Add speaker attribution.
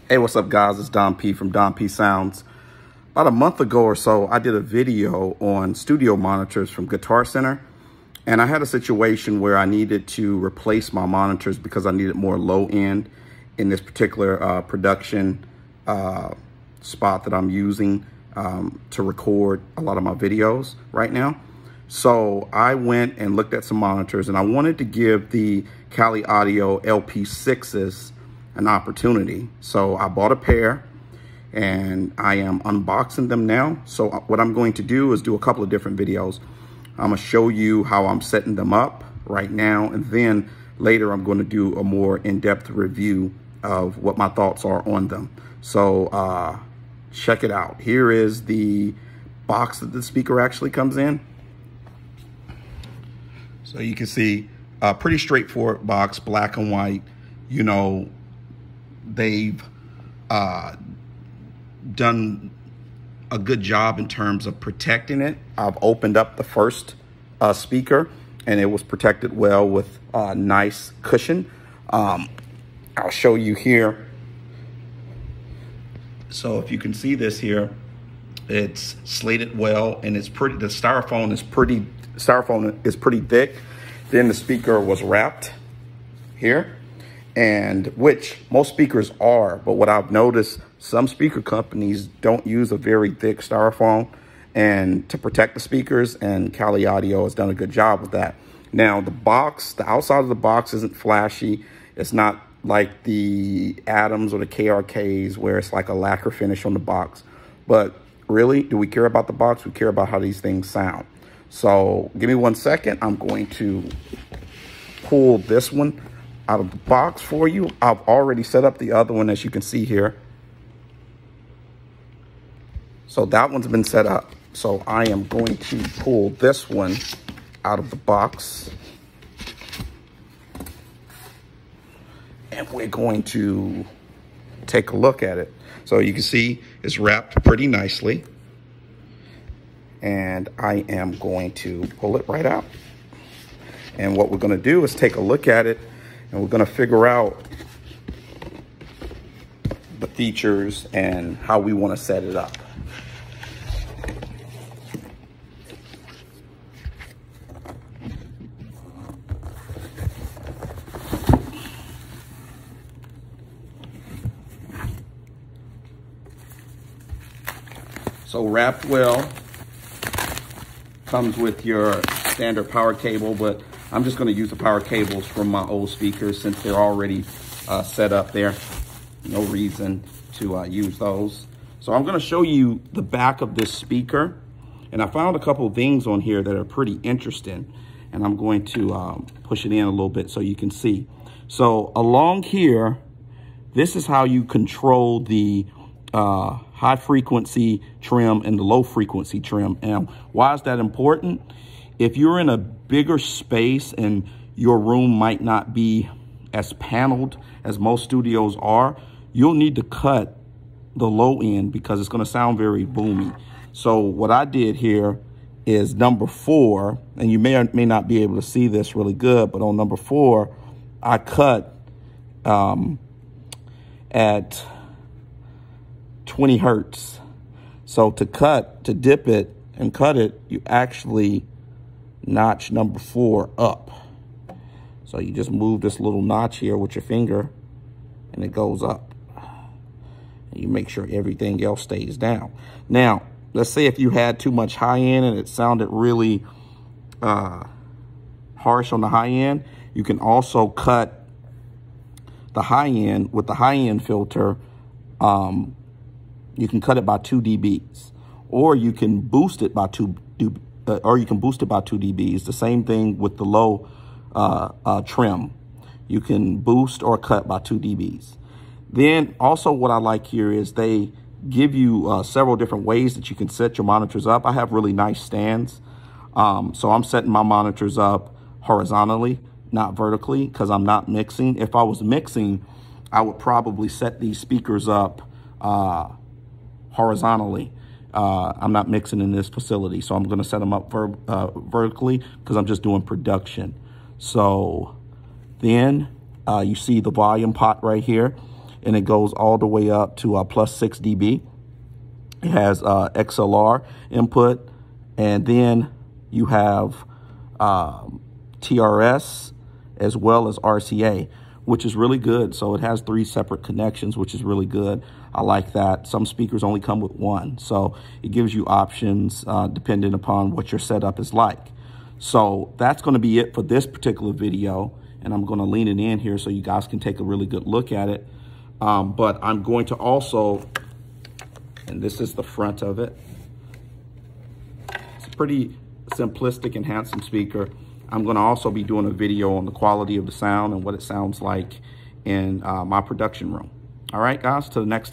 Speaker 1: Hey, what's up, guys? It's Don P from Don P Sounds. About a month ago or so, I did a video on studio monitors from Guitar Center. And I had a situation where I needed to replace my monitors because I needed more low end in this particular production spot that I'm using to record a lot of my videos right now. So I went and looked at some monitors, and I wanted to give the Kali Audio LP-6s an opportunity. So I bought a pair and I am unboxing them now. So what I'm going to do is do a couple of different videos. I'm gonna show you how I'm setting them up right now, and then later I'm going to do a more in-depth review of what my thoughts are on them. So check it out. Here is the box that the speaker actually comes in. So you can see a pretty straightforward box, black and white. You know, they've done a good job in terms of protecting it. I've opened up the first speaker and it was protected well with a nice cushion. I'll show you here. So if you can see this here, it's slated well and it's pretty, the styrofoam is pretty thick. Then the speaker was wrapped here, and which most speakers are, but what I've noticed, some speaker companies don't use a very thick styrofoam and to protect the speakers, and Kali Audio has done a good job with that. Now the box, the outside of the box isn't flashy. It's not like the Adams or the KRKs where it's like a lacquer finish on the box. But really, do we care about the box? We care about how these things sound. So give me 1 second. I'm going to pull this one out of the box for you. I've already set up the other one, as you can see here. So that one's been set up. So I am going to pull this one out of the box. And we're going to take a look at it. So you can see it's wrapped pretty nicely. And I am going to pull it right out. And what we're going to do is take a look at it, and we're going to figure out the features and how we want to set it up. So wrapped well, comes with your standard power cable, but I'm just going to use the power cables from my old speakers since they're already set up there. No reason to use those. So I'm going to show you the back of this speaker, and I found a couple of things on here that are pretty interesting, and I'm going to push it in a little bit so you can see. So along here, this is how you control the high frequency trim and the low frequency trim. And why is that important? If you're in a bigger space and your room might not be as paneled as most studios are, you'll need to cut the low end because it's going to sound very boomy. So what I did here is number 4, and you may or may not be able to see this really good, but on number 4, I cut at 20 hertz. So to dip it and cut it, you actually notch number 4 up. So you just move this little notch here with your finger and it goes up. And you make sure everything else stays down. Now, let's say if you had too much high end and it sounded really harsh on the high end, you can also cut the high end with the high end filter. You can cut it by 2 dBs, or you can boost it by 2 dBs. The same thing with the low trim. You can boost or cut by 2 dBs. Then also what I like here is they give you several different ways that you can set your monitors up. I have really nice stands. So I'm setting my monitors up horizontally, not vertically, because I'm not mixing. If I was mixing, I would probably set these speakers up horizontally. I'm not mixing in this facility, so I'm going to set them up vertically because I'm just doing production. So then you see the volume pot right here. and it goes all the way up to plus 6 dB. It has XLR input, and then you have TRS as well as RCA, which is really good. So it has 3 separate connections, which is really good. I like that. Some speakers only come with 1, so it gives you options depending upon what your setup is like. So that's going to be it for this particular video, and I'm going to lean it in here so you guys can take a really good look at it. But I'm going to also, and this is the front of it. It's a pretty simplistic and handsome speaker. I'm going to also be doing a video on the quality of the sound and what it sounds like in my production room. All right, guys, till the next time.